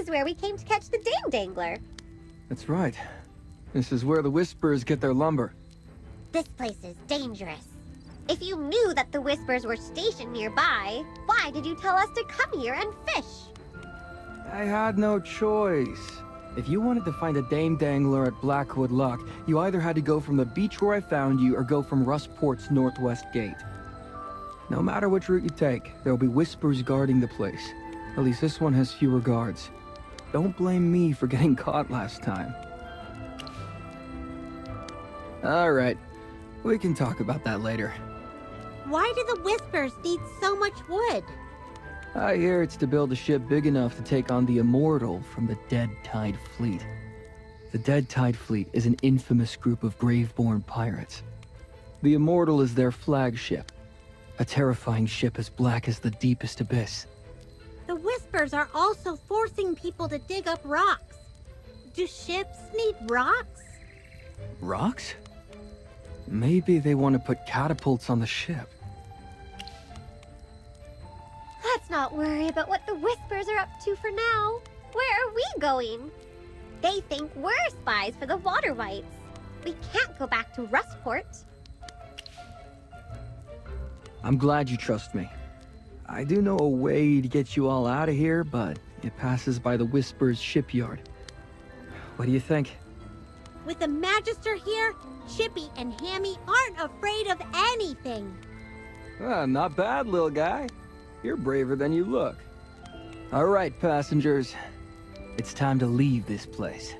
is where we came to catch the Dame Dangler. That's right. This is where the Whisperers get their lumber. This place is dangerous. If you knew that the Whispers were stationed nearby, why did you tell us to come here and fish? I had no choice. If you wanted to find a Dame Dangler at Blackwood Lock, you either had to go from the beach where I found you or go from Rustport's northwest gate. No matter which route you take, there will be Whispers guarding the place. At least this one has fewer guards. Don't blame me for getting caught last time. Alright, we can talk about that later. Why do the Whispers need so much wood? I hear it's to build a ship big enough to take on the Immortal from the Dead Tide Fleet. The Dead Tide Fleet is an infamous group of Graveborn pirates. The Immortal is their flagship, a terrifying ship as black as the deepest abyss. The Whispers are also forcing people to dig up rocks. Do ships need rocks? Rocks? Maybe they want to put catapults on the ship. Let's not worry about what the Whispers are up to for now. Where are we going? They think we're spies for the Water Whites. We can't go back to Rustport. I'm glad you trust me. I do know a way to get you all out of here, but it passes by the Whisper's shipyard. What do you think? With the Magister here, Chippy and Hammy aren't afraid of anything. Not bad, little guy. You're braver than you look. All right, passengers. It's time to leave this place.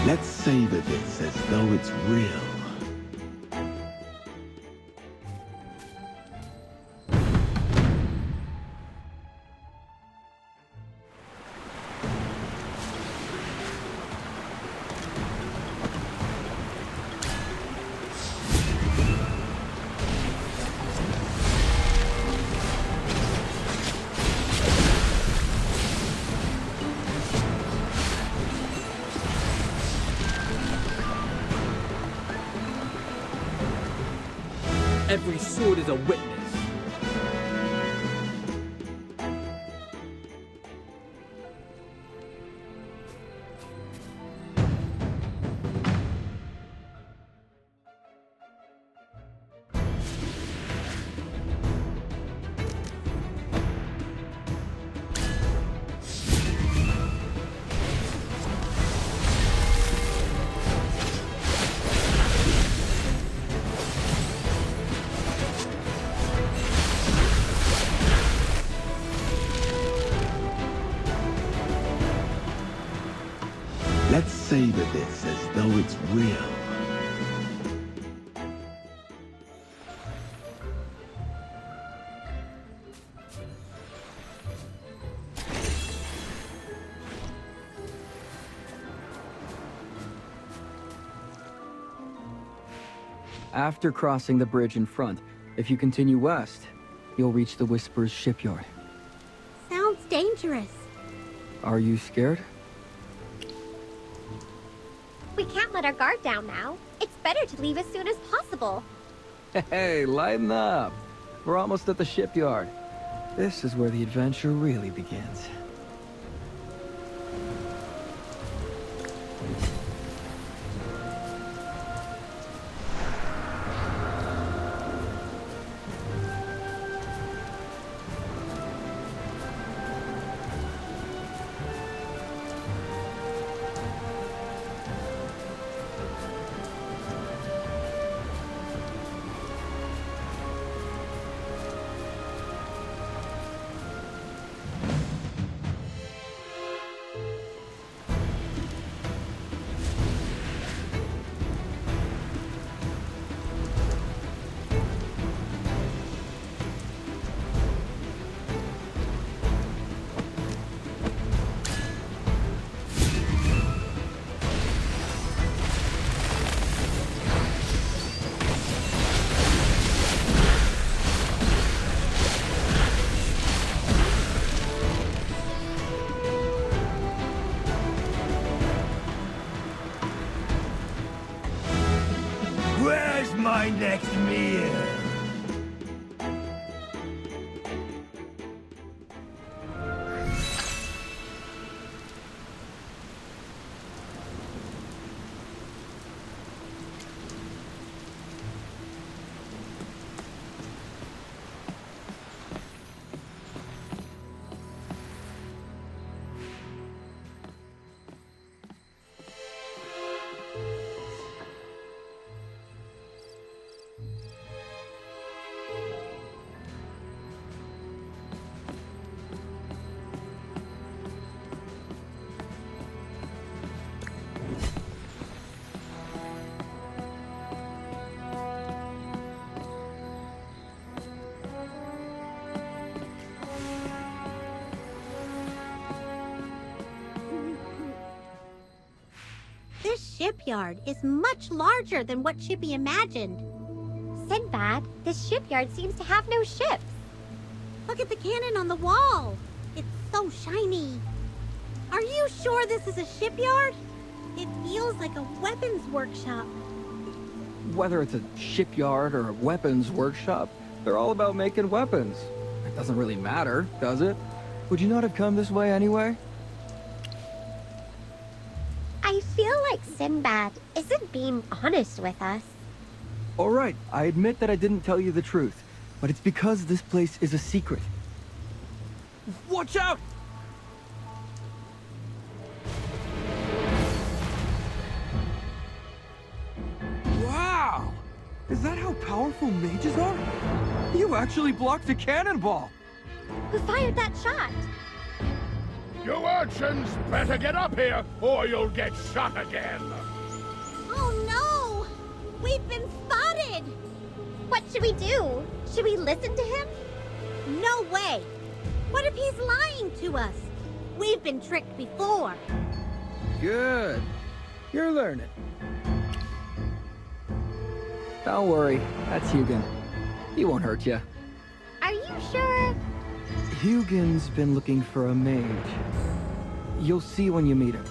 Let's savor this as though it's real. Every sword is a witness. savor this as though it's real. After crossing the bridge in front, if you continue west, you'll reach the Whisper's shipyard. Sounds dangerous. Are you scared? We can't let our guard down now. It's better to leave as soon as possible. Hey, lighten up. We're almost at the shipyard. This is where the adventure really begins. Where's my next meal? This shipyard is much larger than what Chippy imagined. Sinbad, this shipyard seems to have no ships. Look at the cannon on the wall. It's so shiny. Are you sure this is a shipyard? It feels like a weapons workshop. Whether it's a shipyard or a weapons workshop, they're all about making weapons. It doesn't really matter, does it? Would you not have come this way anyway? I feel like Sinbad isn't being honest with us. All right, I admit that I didn't tell you the truth, but it's because this place is a secret. Watch out! Wow! Is that how powerful mages are? You actually blocked a cannonball! Who fired that shot? You urchins better get up here, or you'll get shot again. Oh no! We've been spotted! What should we do? Should we listen to him? No way! What if he's lying to us? We've been tricked before. Good. You're learning. Don't worry, that's Hugin. He won't hurt you. Are you sure? Hugin's been looking for a mage. You'll see when you meet him.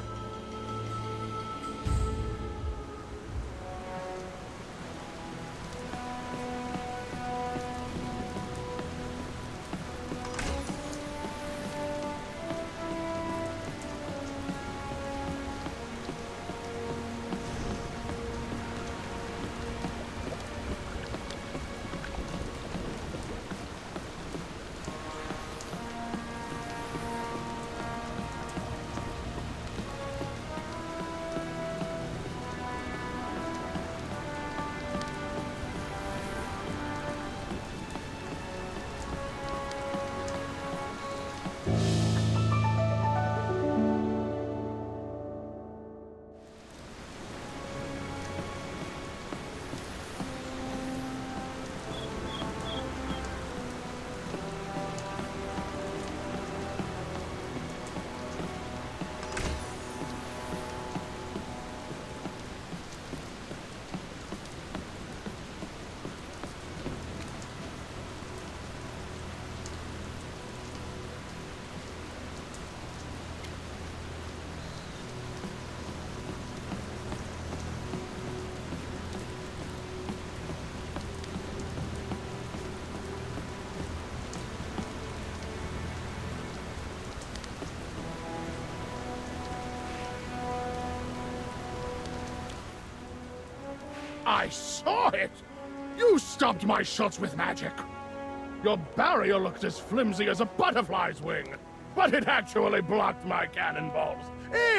I saw it! You stopped my shots with magic! Your barrier looked as flimsy as a butterfly's wing, but it actually blocked my cannonballs.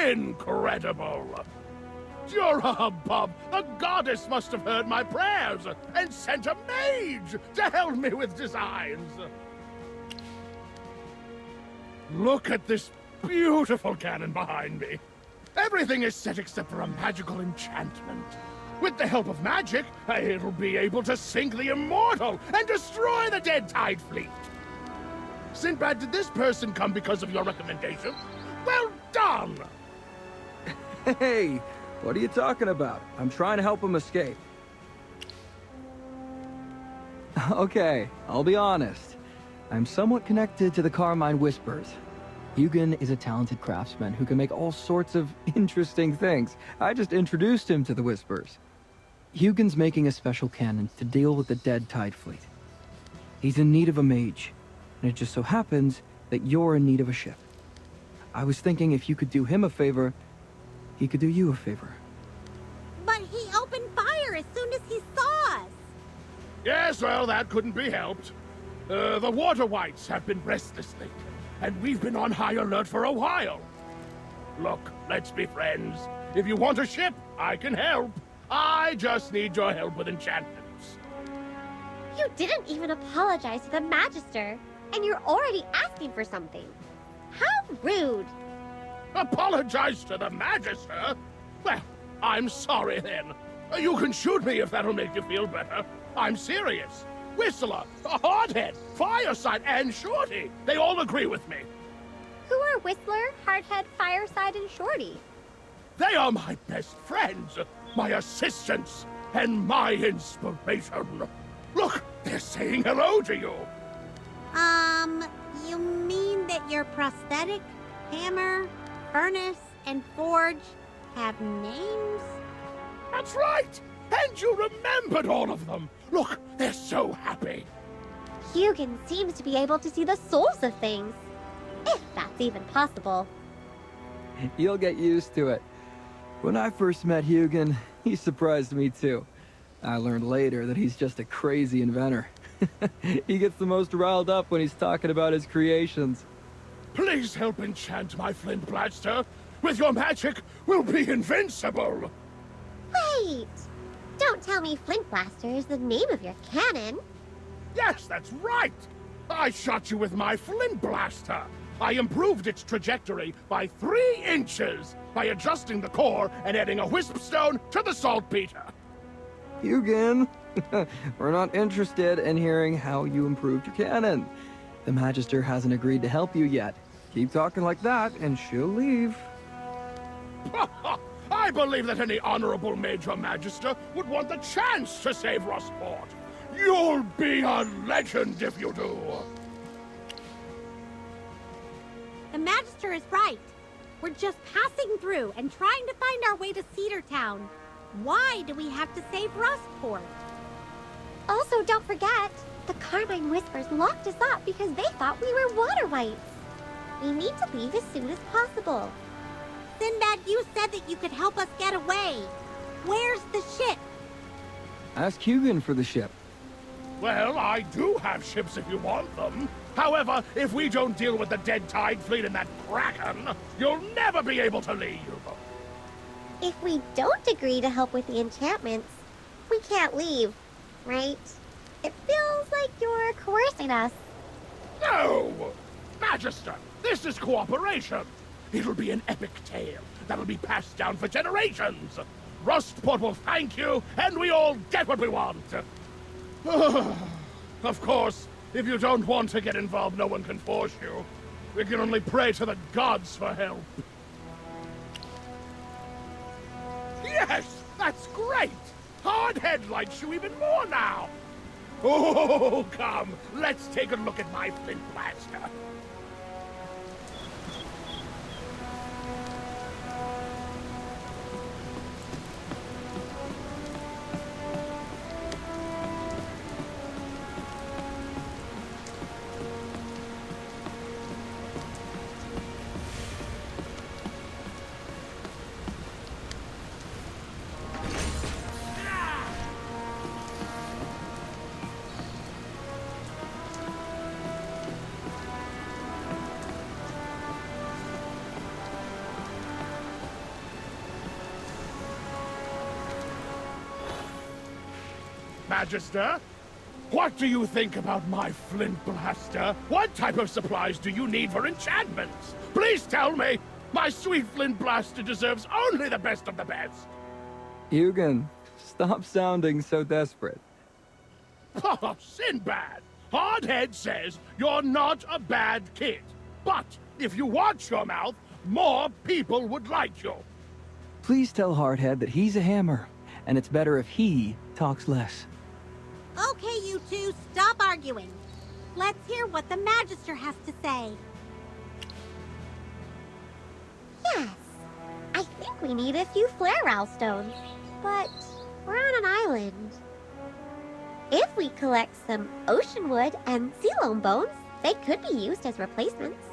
Incredible! You're a hubbub! The goddess must have heard my prayers and sent a mage to help me with designs! Look at this beautiful cannon behind me. Everything is set except for a magical enchantment. With the help of magic, it'll be able to sink the immortal and destroy the dead tide fleet. Sinbad, did this person come because of your recommendation? Well done! Hey, what are you talking about? I'm trying to help him escape. Okay, I'll be honest. I'm somewhat connected to the Carmine Whispers. Hugin is a talented craftsman who can make all sorts of interesting things. I just introduced him to the Whispers. Hugin's making a special cannon to deal with the dead tide fleet. He's in need of a mage, and it just so happens that you're in need of a ship. I was thinking if you could do him a favor, he could do you a favor. But he opened fire as soon as he saw us. Yes, well, that couldn't be helped. The water whites have been restless lately, and we've been on high alert for a while. Look, let's be friends. If you want a ship, I can help. I just need your help with enchantments. You didn't even apologize to the Magister, and you're already asking for something. How rude! Apologize to the Magister? Well, I'm sorry then. You can shoot me if that'll make you feel better. I'm serious. Whistler, Hardhead, Fireside, and Shorty, they all agree with me. Who are Whistler, Hardhead, Fireside, and Shorty? They are my best friends, my assistants, and my inspiration. Look, they're saying hello to you. You mean that your prosthetic, hammer, furnace, and forge have names? That's right! And you remembered all of them! Look, they're so happy! Hugin seems to be able to see the souls of things. If that's even possible. You'll get used to it. When I first met Hugin, he surprised me too. I learned later that he's just a crazy inventor. He gets the most riled up when he's talking about his creations. Please help enchant my flint blaster. With your magic, we'll be invincible. Wait! Don't tell me Flint Blaster is the name of your cannon. Yes, that's right! I shot you with my flint blaster. I improved its trajectory by 3 inches by adjusting the core and adding a wisp stone to the saltpeter. Hugin, we're not interested in hearing how you improved your cannon. The Magister hasn't agreed to help you yet. Keep talking like that, and she'll leave. I believe that any honorable Major Magister would want the chance to save Rustport. You'll be a legend if you do. The Magister is right. We're just passing through and trying to find our way to Cedar Town. Why do we have to save Rustport? Also, don't forget, the Carmine Whispers locked us up because they thought we were water whites. We need to leave as soon as possible. Sinbad, you said that you could help us get away. Where's the ship? Ask Hugin for the ship. Well, I do have ships if you want them. However, if we don't deal with the dead tide fleet and that kraken, you'll never be able to leave. If we don't agree to help with the enchantments, we can't leave, right? It feels like you're coercing us. No! Magister, this is cooperation. It'll be an epic tale that'll be passed down for generations. Rustport will thank you, and we all get what we want. Of course, if you don't want to get involved, no one can force you. We can only pray to the gods for help. Yes, that's great! Hardhead likes you even more now. Oh, come, let's take a look at my flint blaster. Magister. What do you think about my flint blaster? What type of supplies do you need for enchantments? Please tell me! My sweet flint blaster deserves only the best of the best! Hugin, stop sounding so desperate. Oh, Sinbad! Hardhead says you're not a bad kid. But if you watch your mouth, more people would like you. Please tell Hardhead that he's a hammer, and it's better if he talks less. Okay, you two, stop arguing. Let's hear what the Magister has to say. Yes. I think we need a few flare-owl stones. But we're on an island. If we collect some ocean wood and sea loam bones, they could be used as replacements.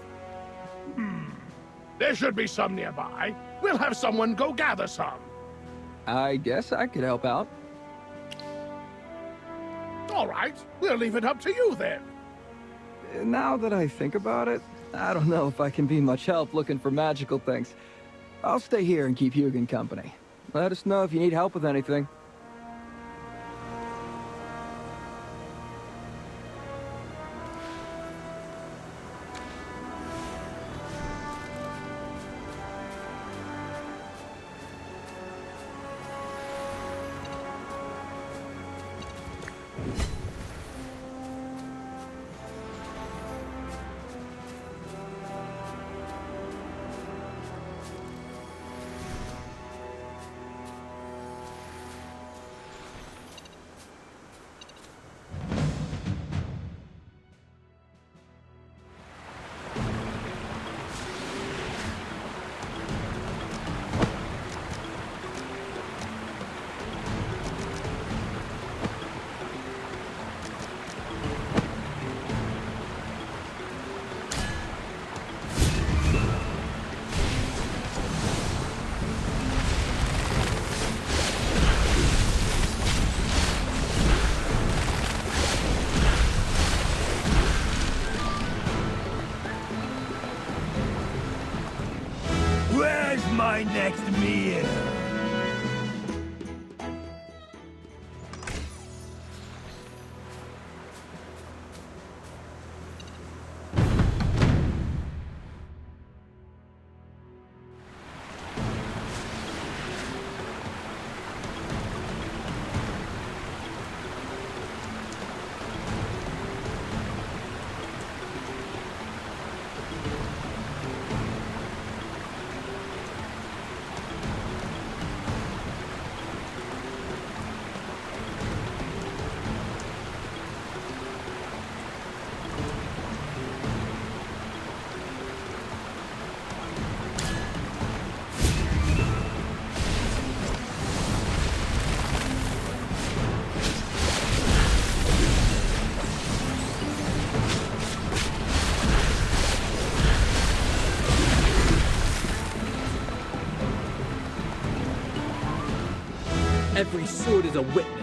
There should be some nearby. We'll have someone go gather some. I guess I could help out. All right, we'll leave it up to you then. Now that I think about it, I don't know if I can be much help looking for magical things. I'll stay here and keep Hugin company. Let us know if you need help with anything. Where's my next meal? Every sword is a witness.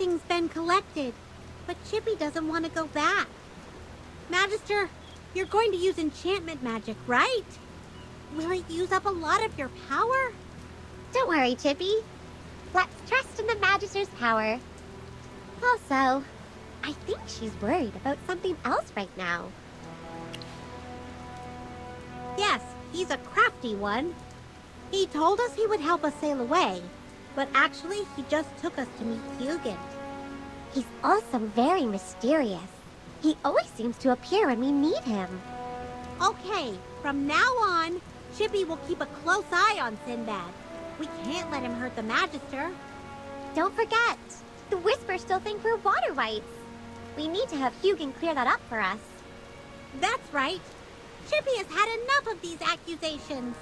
everything's been collected, but Chippy doesn't want to go back. Magister, you're going to use enchantment magic, right? Will it use up a lot of your power? Don't worry, Chippy. Let's trust in the Magister's power. Also, I think she's worried about something else right now. Yes, he's a crafty one. He told us he would help us sail away, but actually he just took us to meet Hugin. He's also very mysterious. He always seems to appear when we need him. Okay, from now on, Chippy will keep a close eye on Sinbad. We can't let him hurt the Magister. Don't forget, the Whispers still think we're water wights. We need to have Hugin clear that up for us. That's right. Chippy has had enough of these accusations.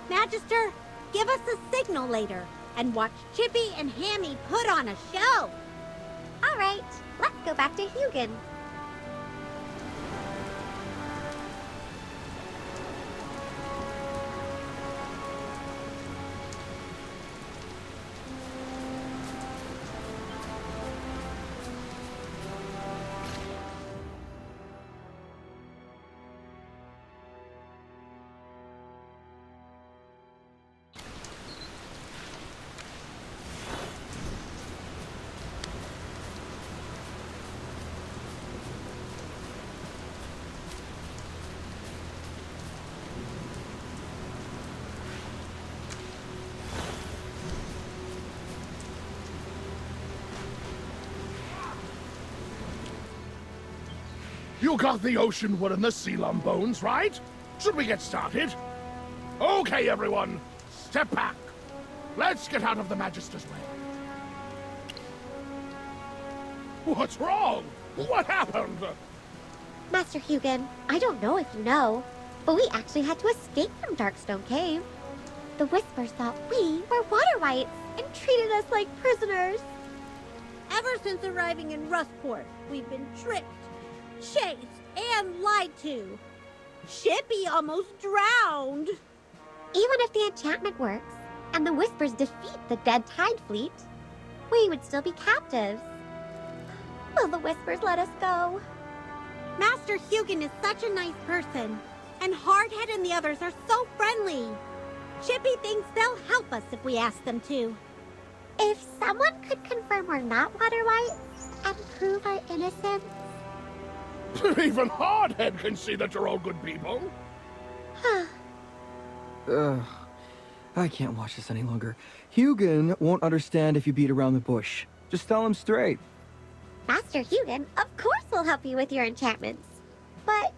Magister, give us a signal later and watch Chippy and Hammy put on a show. All right, let's go back to Hugin. You got the ocean wood and the sea lump bones, right? Should we get started? Okay, everyone, step back. Let's get out of the Magister's way. What's wrong? What happened? Master Hugin, I don't know if you know, but we actually had to escape from Darkstone Cave. The Whispers thought we were water wights and treated us like prisoners. Ever since arriving in Rustport, we've been tricked, chased, and lied to. Chippy almost drowned. Even if the enchantment works, and the Whispers defeat the Dead Tide fleet, we would still be captives. Will the Whispers let us go? Master Hugin is such a nice person, and Hardhead and the others are so friendly. Chippy thinks they'll help us if we ask them to. If someone could confirm we're not water wights and prove our innocence... Even Hardhead can see that you're all good people. Ugh. I can't watch this any longer. Hugin won't understand if you beat around the bush. Just tell him straight. Master Hugin, of course will help you with your enchantments. But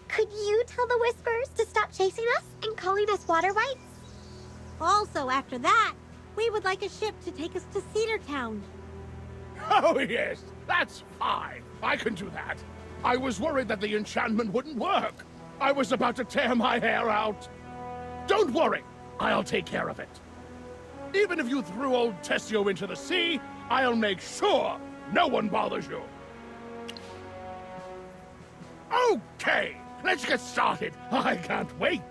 could you tell the Whispers to stop chasing us and calling us water wights? Also, after that, we would like a ship to take us to Cedar Town. Oh, yes, that's fine. I can do that. I was worried that the enchantment wouldn't work. I was about to tear my hair out. Don't worry, I'll take care of it. Even if you threw old Tessio into the sea, I'll make sure no one bothers you. Okay, let's get started. I can't wait.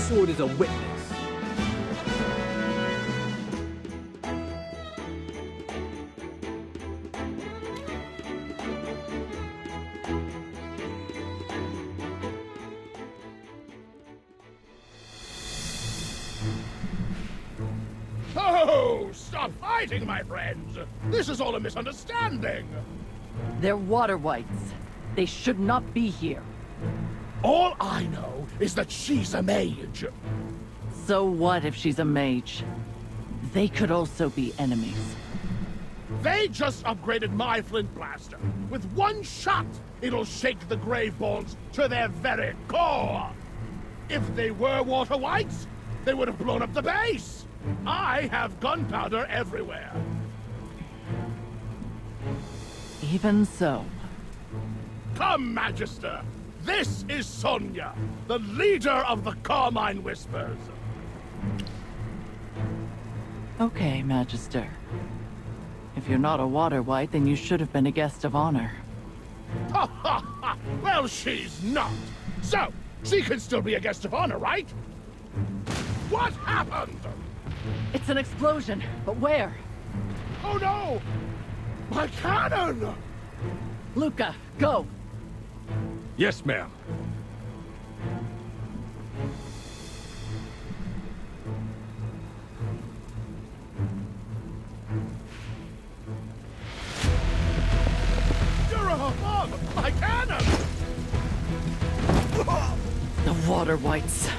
sword is a witness. Oh, stop fighting, my friends! This is all a misunderstanding! They're water whites. They should not be here. All I know is that she's a mage. So what if she's a mage? They could also be enemies. They just upgraded my flint blaster. With one shot, it'll shake the Graveborns to their very core. If they were water whites, they would have blown up the base. I have gunpowder everywhere. Even so. Come, Magister. This is Sonia, the leader of the Carmine Whispers. Okay, Magister. If you're not a water white, then you should have been a guest of honor. Ha ha ha! Well, she's not. So, she can still be a guest of honor, right? What happened? It's an explosion, but where? Oh no! My cannon! Luca, go! Yes, ma'am. You're a hog! My cannon! The water whites.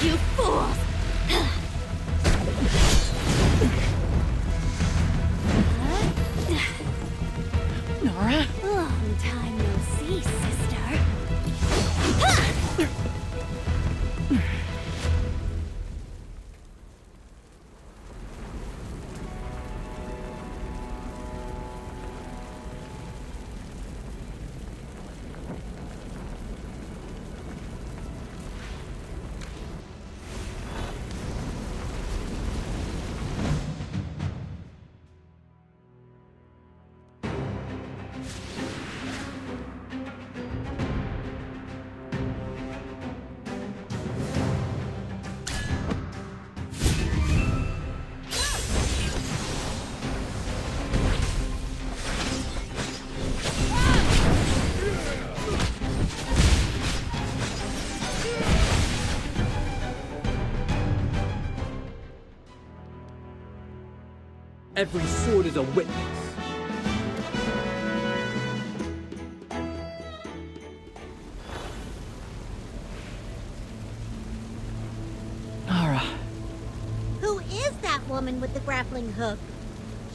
You fools! Nora? Long time no see, sister. Every sword is a witness. Nora. Who is that woman with the grappling hook?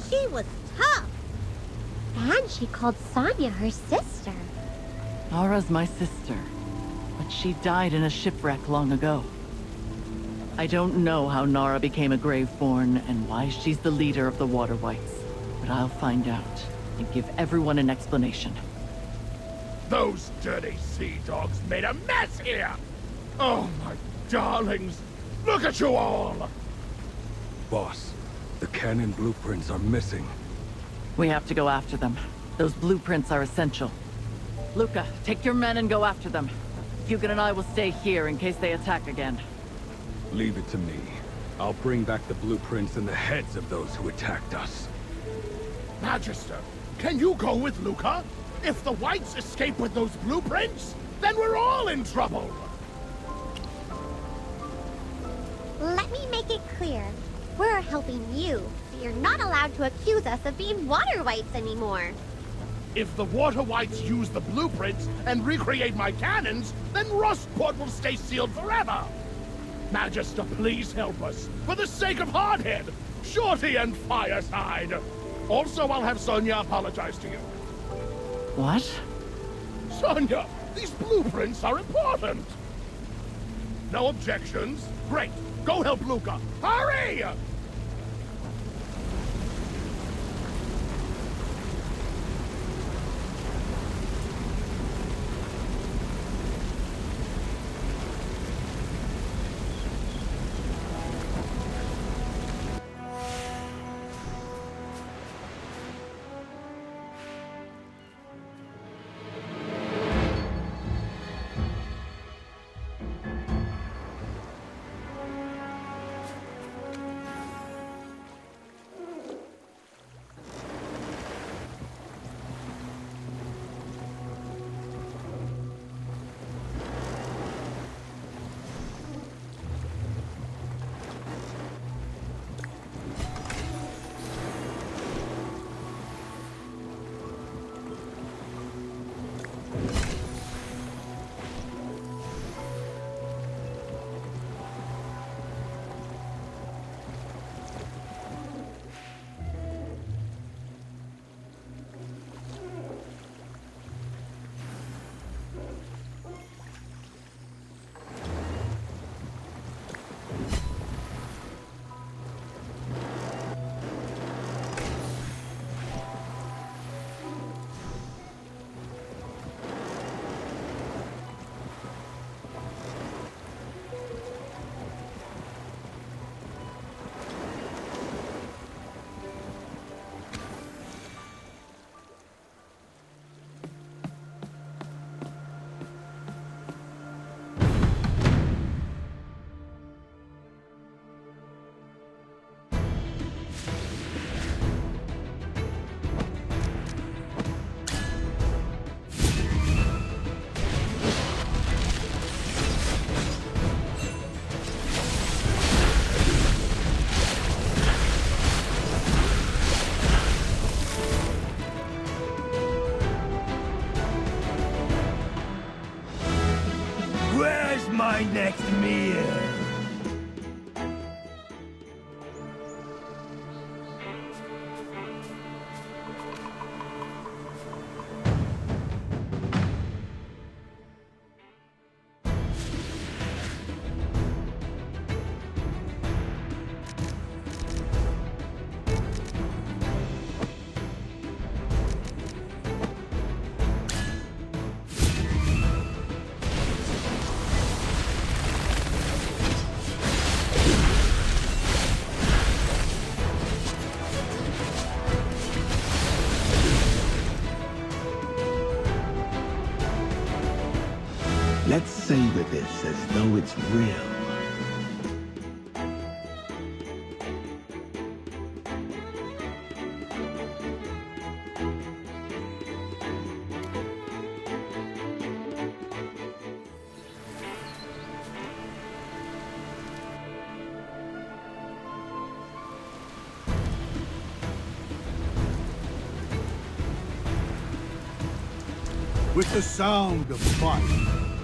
She was tough. And she called Sonia her sister. Nora's my sister, but she died in a shipwreck long ago. I don't know how Nora became a Graveborn and why she's the leader of the Water Whites, but I'll find out and give everyone an explanation. Those dirty sea dogs made a mess here! Oh, my darlings! Look at you all! Boss, the cannon blueprints are missing. We have to go after them. Those blueprints are essential. Luca, take your men and go after them. Hugin and I will stay here in case they attack again. Leave it to me. I'll bring back the blueprints and the heads of those who attacked us. Magister, can you go with Luca? If the Whites escape with those blueprints, then we're all in trouble! Let me make it clear. We're helping you, so you're not allowed to accuse us of being water whites anymore. If the Water Whites use the blueprints and recreate my cannons, then Rustport will stay sealed forever! Magister, please help us, for the sake of Hardhead, Shorty, and Fireside! Also, I'll have Sonia apologize to you. What? Sonia, these blueprints are important! No objections? Great! Go help Luca! Hurry! Where's my next meal? Let's savor this as though it's real. With the sound of fire,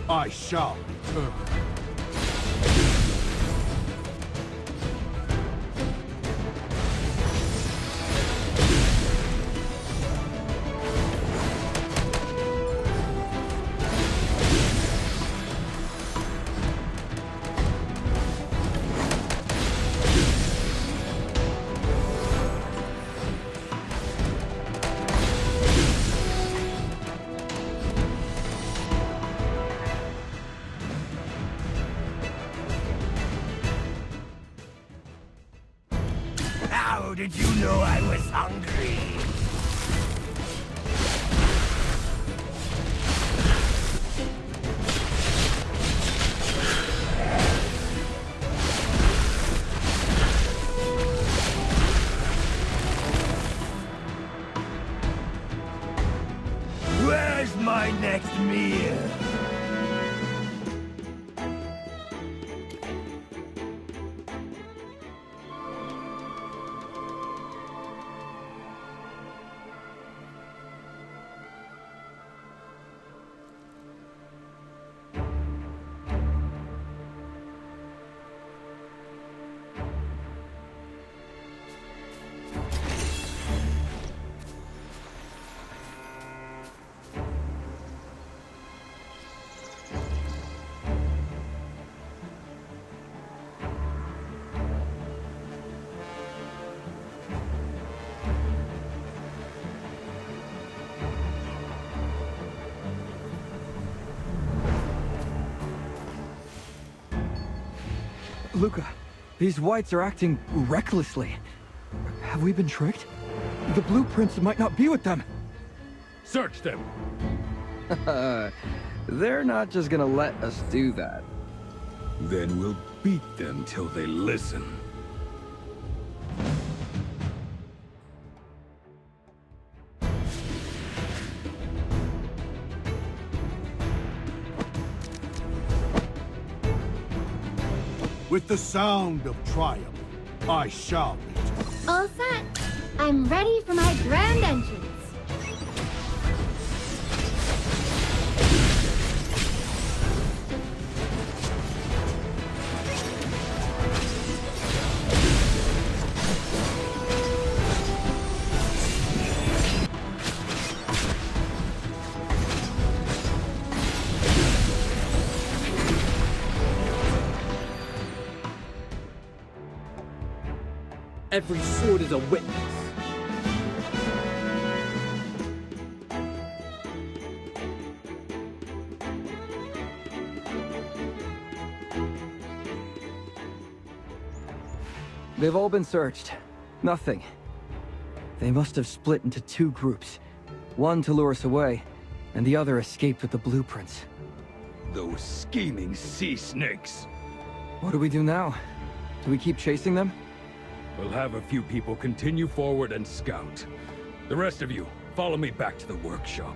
I shall return. How did you know I was hungry? Where's my next meal? Luca, these whites are acting recklessly. Have we been tricked? The blueprints might not be with them. Search them. They're not just gonna let us do that. Then we'll beat them till they listen. With the sound of triumph, I shall return. All set. I'm ready for my grand entrance. Every sword is a witness. They've all been searched. Nothing. They must have split into two groups. One to lure us away, and the other escaped with the blueprints. Those scheming sea snakes. What do we do now? Do we keep chasing them? We'll have a few people continue forward and scout. The rest of you, follow me back to the workshop.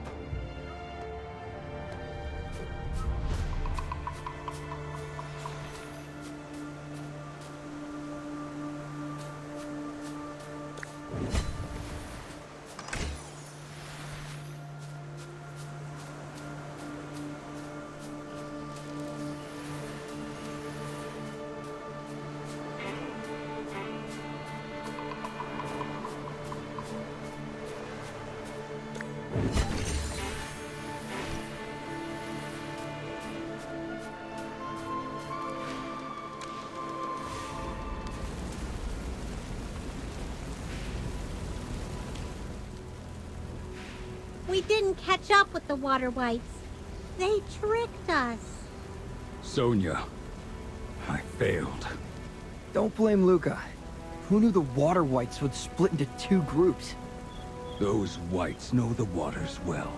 We didn't catch up with the Water Whites. They tricked us. Sonia, I failed. Don't blame Luca. Who knew the Water Whites would split into two groups? Those whites know the waters well.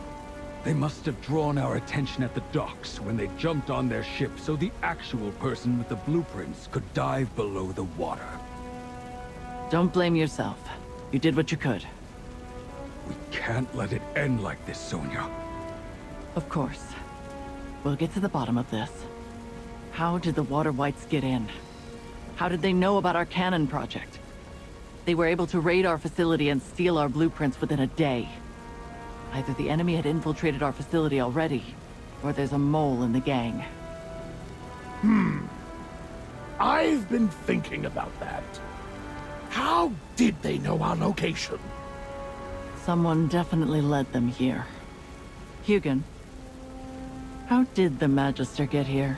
They must have drawn our attention at the docks when they jumped on their ship so the actual person with the blueprints could dive below the water. Don't blame yourself. You did what you could. We can't let it end like this, Sonia. Of course. We'll get to the bottom of this. How did the Water Whites get in? How did they know about our cannon project? They were able to raid our facility and steal our blueprints within a day. Either the enemy had infiltrated our facility already, or there's a mole in the gang. I've been thinking about that. How did they know our location? Someone definitely led them here. Hugin, how did the Magister get here?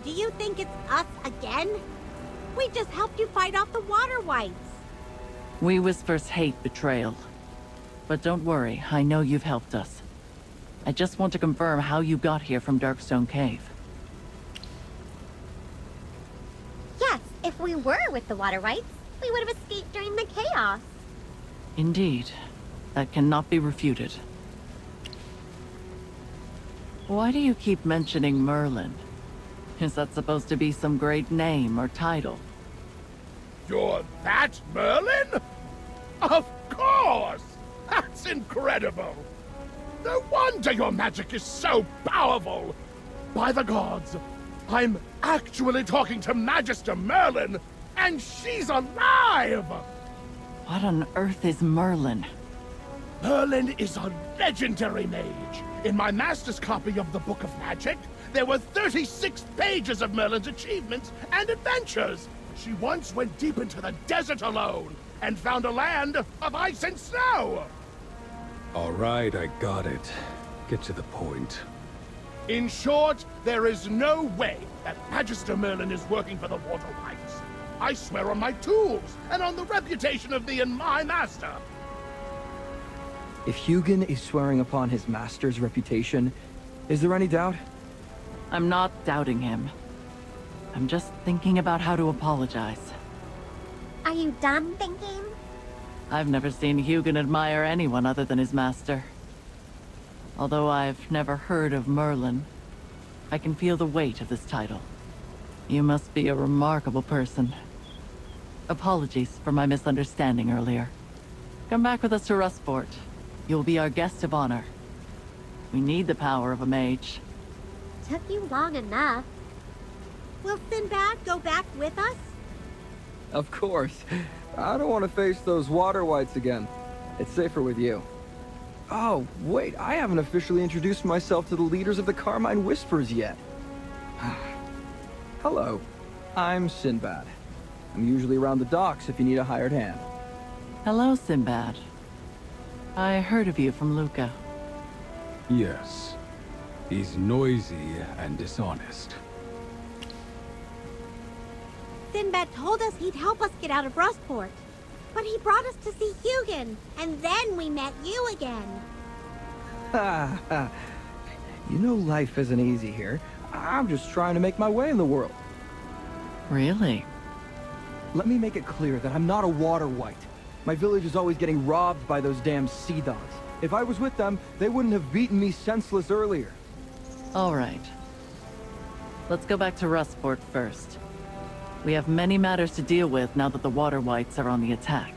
Do you think it's us again? We just helped you fight off the Water Whites. We Whispers hate betrayal. But don't worry, I know you've helped us. I just want to confirm how you got here from Darkstone Cave. Yes, if we were with the Water Whites, we would have escaped during the chaos. Indeed. That cannot be refuted. Why do you keep mentioning Merlin? Is that supposed to be some great name or title? You're that Merlin? Of course! That's incredible! No wonder your magic is so powerful! By the gods, I'm actually talking to Magister Merlin, and she's alive! What on earth is Merlin? Merlin is a legendary mage. In my master's copy of the Book of Magic, there were 36 pages of Merlin's achievements and adventures. She once went deep into the desert alone and found a land of ice and snow. All right, I got it. Get to the point. In short, there is no way that Magister Merlin is working for the Water Whites. I swear on my tools and on the reputation of me and my master. If Hugin is swearing upon his master's reputation, is there any doubt? I'm not doubting him. I'm just thinking about how to apologize. Are you done thinking? I've never seen Hugin admire anyone other than his master. Although I've never heard of Merlin, I can feel the weight of this title. You must be a remarkable person. Apologies for my misunderstanding earlier. Come back with us to Rustport. You'll be our guest of honor. We need the power of a mage. Took you long enough. Will Sinbad go back with us? Of course. I don't want to face those Water Whites again. It's safer with you. Oh, wait, I haven't officially introduced myself to the leaders of the Carmine Whispers yet. Hello, I'm Sinbad. I'm usually around the docks if you need a hired hand. Hello, Sinbad. I heard of you from Luca. Yes. He's noisy and dishonest. Sinbad told us he'd help us get out of Rustport. But he brought us to see Hugin, and then we met you again. Ha ha. You know life isn't easy here. I'm just trying to make my way in the world. Really? Let me make it clear that I'm not a water white. My village is always getting robbed by those damn sea dogs. If I was with them, they wouldn't have beaten me senseless earlier. All right. Let's go back to Rustport first. We have many matters to deal with now that the Water Whites are on the attack.